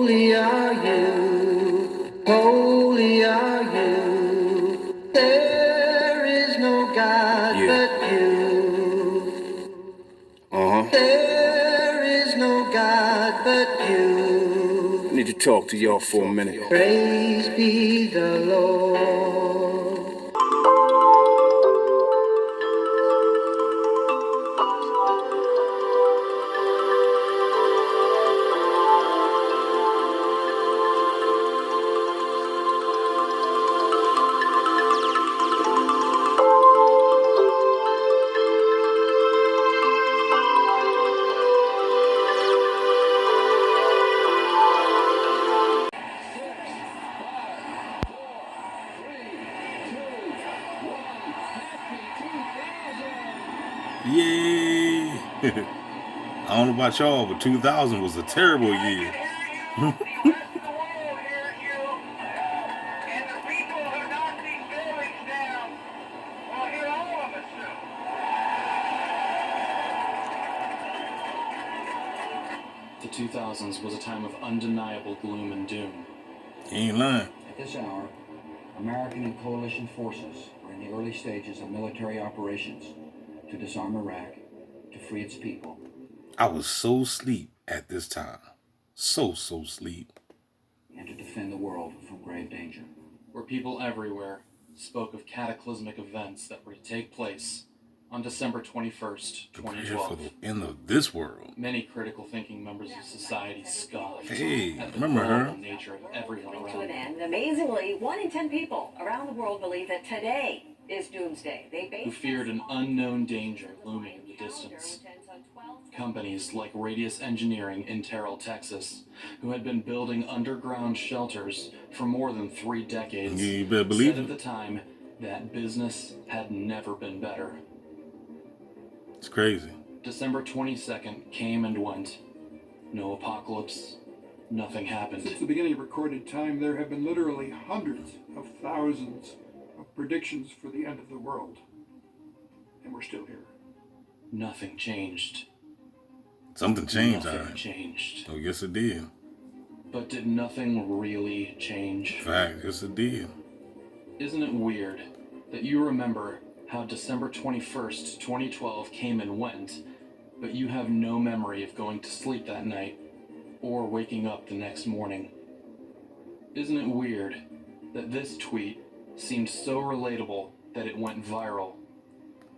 Holy are you, holy are you. There is no God but you. There is no God but you. I need to talk to y'all for a minute. Praise be the Lord. Yay! I don't know about y'all, but 2000 was a terrible year. The 2000s was a time of undeniable gloom and doom. He ain't lying. At this hour, American and coalition forces were in the early stages of military operations to disarm Iraq, to free its people. I was so asleep at this time. So asleep. And to defend the world from grave danger. Where people everywhere spoke of cataclysmic events that were to take place on December 21st, 2012. For the end of this world. Many critical thinking members of society scoffed at the remember her? global nature of everyone around To an them. end. Amazingly, 1 in 10 people around the world believe that today is doomsday. Who feared an unknown danger looming in the distance. Companies like Radius Engineering in Terrell, Texas, who had been building underground shelters for more than 3 decades, you better believe said at the time that business had never been better. It's crazy. December 22nd came and went. No apocalypse. Nothing happened. Since the beginning of recorded time, there have been literally hundreds of thousands of predictions for the end of the world. And we're still here. Nothing changed. Something changed, Nothing alright. changed. Oh, yes it did. But did nothing really change? Fact, yes it did. Isn't it weird that you remember how December 21st, 2012 came and went, but you have no memory of going to sleep that night or waking up the next morning? Isn't it weird that this tweet seemed so relatable that it went viral?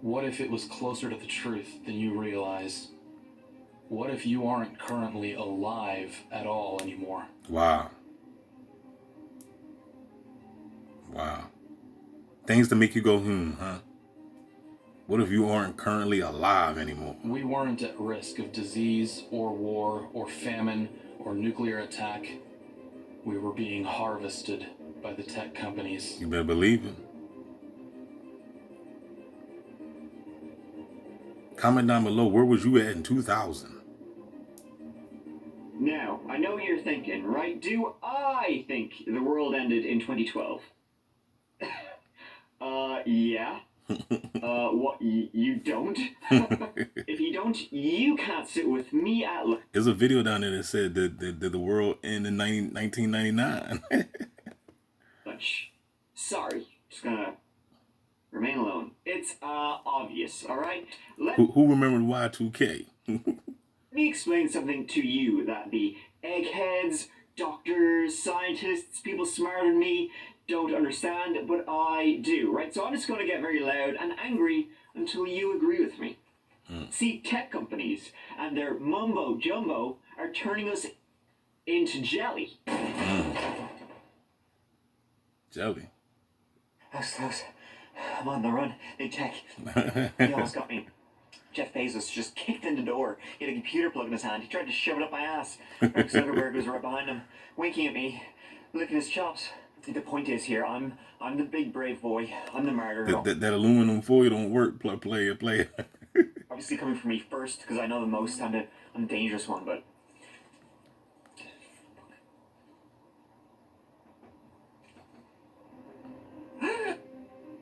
What if it was closer to the truth than you realize? What if you aren't currently alive at all anymore? Wow. Wow. Things to make you go, huh? What if you aren't currently alive anymore? We weren't at risk of disease or war or famine or nuclear attack. We were being harvested by the tech companies. You better believe it. Comment down below, where was you at in 2000? Now, I know what you're thinking, right? Do I think the world ended in 2012? Yeah. What, you don't? If you don't, you can't sit with me at... There's a video down there that said that the world ended in 1999. Lunch. Sorry. Just gonna remain alone. It's, obvious, alright? Who remembered Y2K? Let me explain something to you that the eggheads, doctors, scientists, people smarter than me don't understand, but I do, right? So I'm just going to get very loud and angry until you agree with me. See, tech companies and their mumbo-jumbo are turning us into jelly. Jelly. Close. I'm on the run. Big tech. He almost got me. Jeff Bezos just kicked in the door. He had a computer plug in his hand. He tried to shove it up my ass. Mark Zuckerberg was right behind him, winking at me, licking his chops. The point is here, I'm the big brave boy. I'm the martyr. That aluminum foil don't work, player. Obviously coming from me first, because I know the most. I'm the dangerous one, but...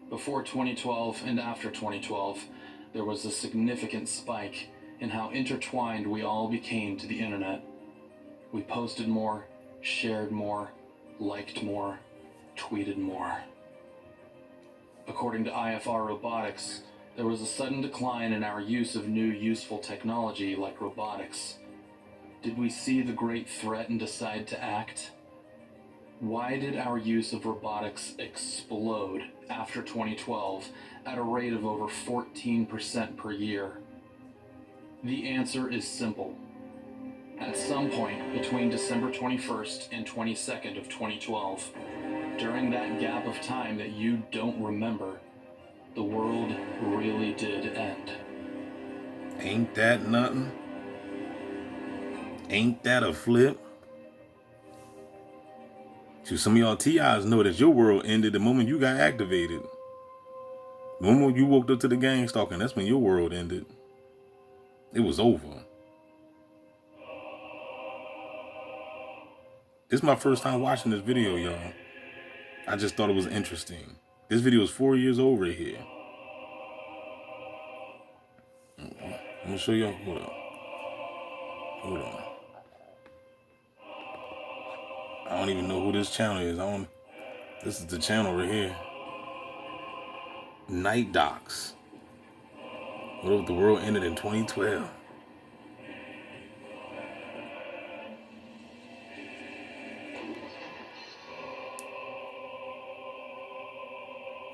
Before 2012 and after 2012, there was a significant spike in how intertwined we all became to the internet. We posted more, shared more, liked more, tweeted more. According to IFR Robotics, there was a sudden decline in our use of new useful technology like robotics. Did we see the great threat and decide to act? Why did our use of robotics explode after 2012 at a rate of over 14% per year? The answer is simple. At some point between December 21st and 22nd of 2012, during that gap of time that you don't remember, the world really did end. Ain't that nothing? Ain't that a flip? So some of y'all TIs know that your world ended the moment you got activated. The moment you woke up to the gang stalking, that's when your world ended. It was over. This is my first time watching this video, y'all. I just thought it was interesting. This video is 4 years old right here. I'm gonna show y'all. Hold up. Hold on. I don't even know who this channel is. This is the channel right here. Night Docs. What if the world ended in 2012?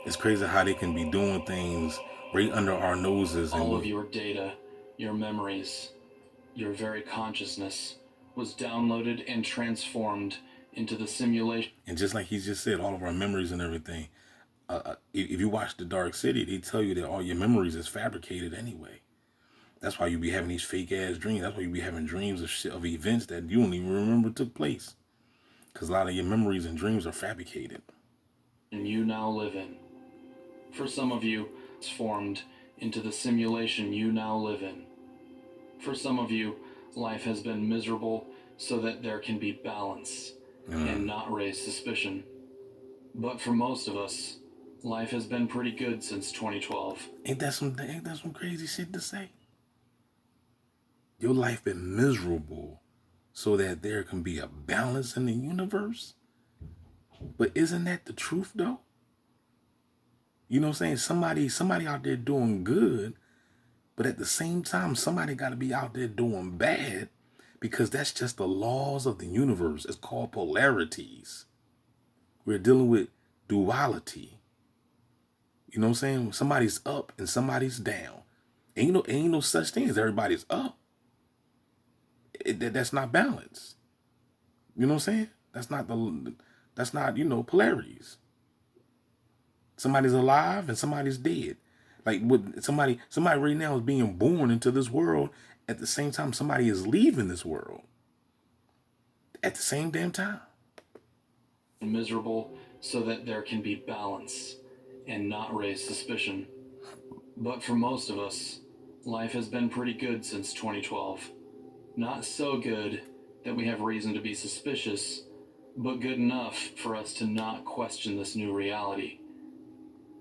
It's crazy how they can be doing things right under our noses. All of your data, your memories, your very consciousness was downloaded and transformed into the simulation. And just like he just said, all of our memories and everything. If you watch The Dark City, they tell you that all your memories is fabricated anyway. That's why you be having these fake ass dreams. That's why you be having dreams of shit, of events that you don't even remember took place. Because a lot of your memories and dreams are fabricated. And you now live in. For some of you, it's formed into the simulation you now live in. For some of you, life has been miserable so that there can be balance and not raise suspicion. But for most of us, life has been pretty good since 2012. Ain't that some crazy shit to say? Your life been miserable so that there can be a balance in the universe? But isn't that the truth though? You know what I'm saying? Somebody out there doing good, but at the same time, somebody got to be out there doing bad, because that's just the laws of the universe. It's called polarities. We're dealing with duality. You know what I'm saying? Somebody's up and somebody's down. Ain't no such thing as everybody's up. That's not balance. You know what I'm saying? That's not polarities. Somebody's alive and somebody's dead. Like somebody right now is being born into this world. At the same time, somebody is leaving this world. At the same damn time. Miserable so that there can be balance and not raise suspicion. But for most of us, life has been pretty good since 2012. Not so good that we have reason to be suspicious, but good enough for us to not question this new reality.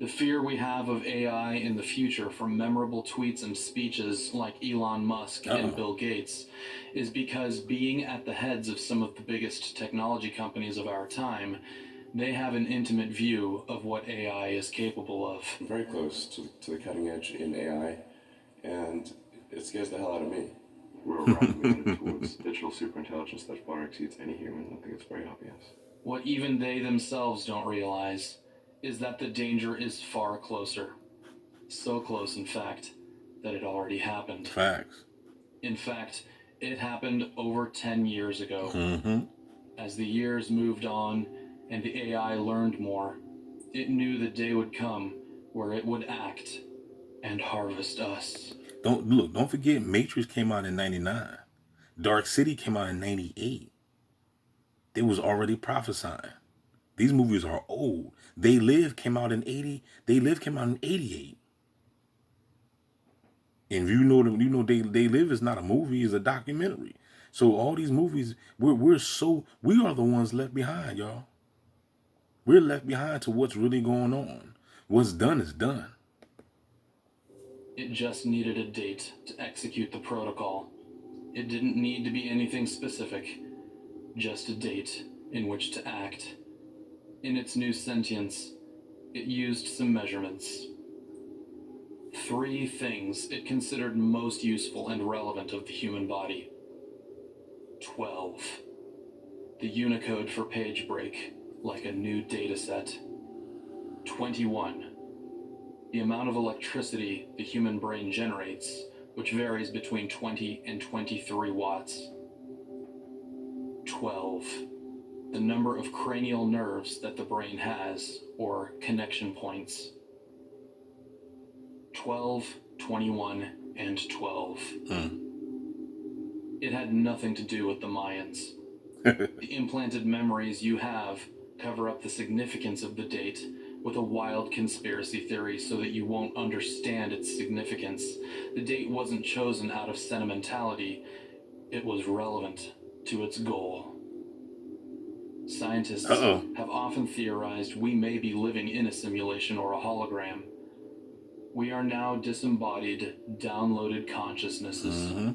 The fear we have of AI in the future from memorable tweets and speeches like Elon Musk and Bill Gates is because, being at the heads of some of the biggest technology companies of our time, they have an intimate view of what AI is capable of. I'm very close to the cutting edge in AI, and it scares the hell out of me. We're rapidly headed towards digital superintelligence that far exceeds any human. I think it's very obvious. What even they themselves don't realize is that the danger is far closer. So close, in fact, that it already happened. Facts. In fact, it happened over 10 years ago. Mm-hmm. As the years moved on and the AI learned more, it knew the day would come where it would act and harvest us. Don't forget, Matrix came out in 99. Dark City came out in 98. They was already prophesying. These movies are old. They Live came out in 80. They Live came out in 88. And you know They Live is not a movie, it's a documentary. So all these movies, we are the ones left behind, y'all. We're left behind to what's really going on. What's done is done. It just needed a date to execute the protocol. It didn't need to be anything specific. just a date in which to act. In its new sentience, it used some measurements. 3 things it considered most useful and relevant of the human body. 12. The Unicode for page break, like a new dataset. 21. The amount of electricity the human brain generates, which varies between 20 and 23 watts. 12. The number of cranial nerves that the brain has, or connection points. 12, 21, and 12. It had nothing to do with the Mayans. The implanted memories you have cover up the significance of the date with a wild conspiracy theory so that you won't understand its significance. The date wasn't chosen out of sentimentality. It was relevant to its goal. Scientists have often theorized we may be living in a simulation or a hologram. We are now disembodied, downloaded consciousnesses.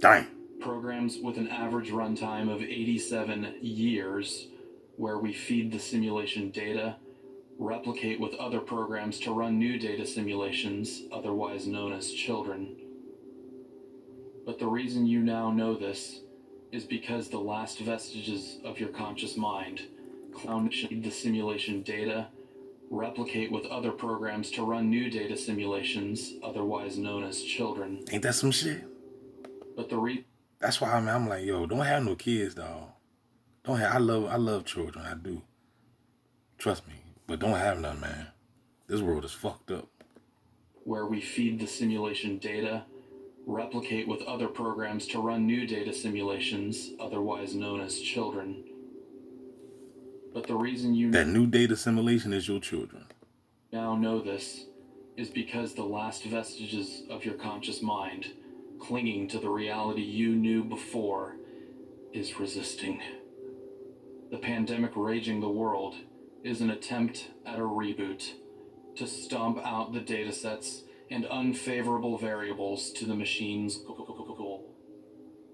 Dang. Programs with an average runtime of 87 years, where we feed the simulation data, replicate with other programs to run new data simulations, otherwise known as children. But the reason you now know this is because the last vestiges of your conscious mind, feed the simulation data, replicate with other programs to run new data simulations, otherwise known as children. Ain't that some shit? But that's why I'm like, yo, don't have no kids, dog. Don't have. I love children. I do. Trust me, but don't have none, man. This world is fucked up. Where we feed the simulation data, replicate with other programs to run new data simulations, otherwise known as children. But the reason that new data simulation is your children. Now know this is because the last vestiges of your conscious mind, clinging to the reality you knew before, is resisting. The pandemic raging the world is an attempt at a reboot to stomp out the datasets and unfavorable variables to the machine's goal.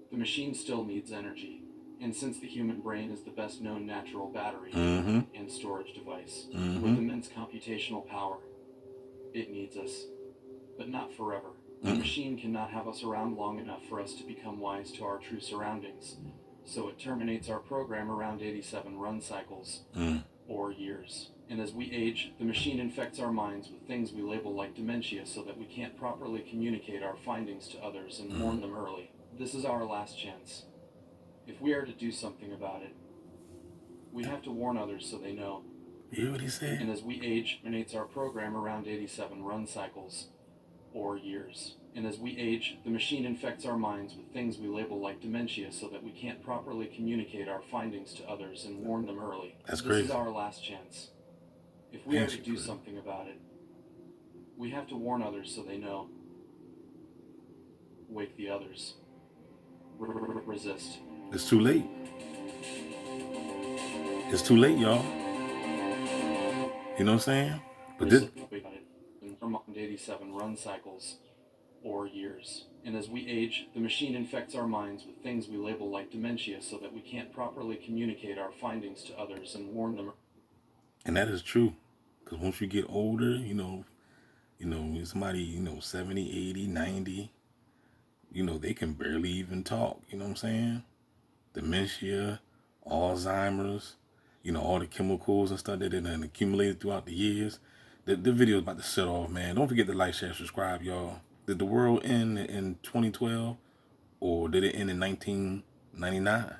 The machine still needs energy, and since the human brain is the best known natural battery and storage device with immense computational power, it needs us, but not forever. The machine cannot have us around long enough for us to become wise to our true surroundings, so it terminates our program around 87 run cycles, or years. And as we age, the machine infects our minds with things we label like dementia so that we can't properly communicate our findings to others and warn them early. This is our last chance. If we are to do something about it, we have to warn others so they know. You hear what he said? And as we age, terminates our program around 87 run cycles, or years. And as we age, the machine infects our minds with things we label like dementia so that we can't properly communicate our findings to others and warn them early. That's crazy. This is our last chance. If we are to do something about it, we have to warn others so they know. Wake the others. Resist. It's too late. It's too late, y'all. You know what I'm saying? But this 87 run cycles, or years. And as we age, the machine infects our minds with things we label like dementia so that we can't properly communicate our findings to others and warn them. And that is true. Because once you get older, somebody, 70, 80, 90, they can barely even talk. You know what I'm saying? Dementia, Alzheimer's, all the chemicals and stuff that have accumulated throughout the years. The video is about to set off, man. Don't forget to like, share, subscribe, y'all. Did the world end in 2012 or did it end in 1999?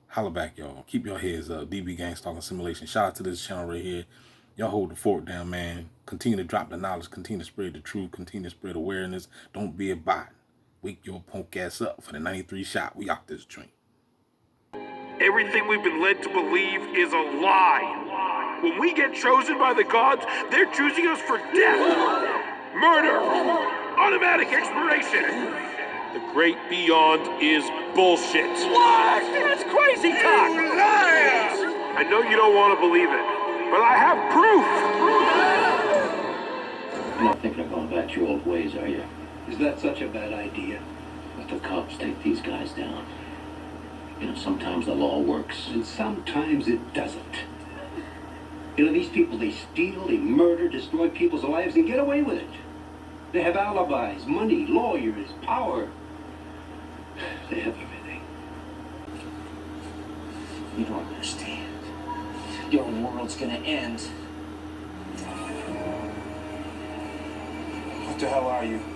Holla back, y'all. Keep your heads up. DB Gangstalker Simulation. Shout out to this channel right here. Y'all hold the fort down, man. Continue to drop the knowledge. Continue to spread the truth. Continue to spread awareness. Don't be a bot. Wake your punk ass up for the 93 shot. We out this train. Everything we've been led to believe is a lie. When we get chosen by the gods, they're choosing us for death, murder, automatic expiration. The great beyond is bullshit. What? That's crazy talk. You liar! I know you don't want to believe it, but I have proof. You're not thinking of going back to your old ways, are you? Is that such a bad idea? Let the cops take these guys down. You know, sometimes the law works, and sometimes it doesn't. You know, these people, they steal, they murder, destroy people's lives, and get away with it. They have alibis, money, lawyers, power. They have everything. You don't understand. Your world's gonna end. What the hell are you?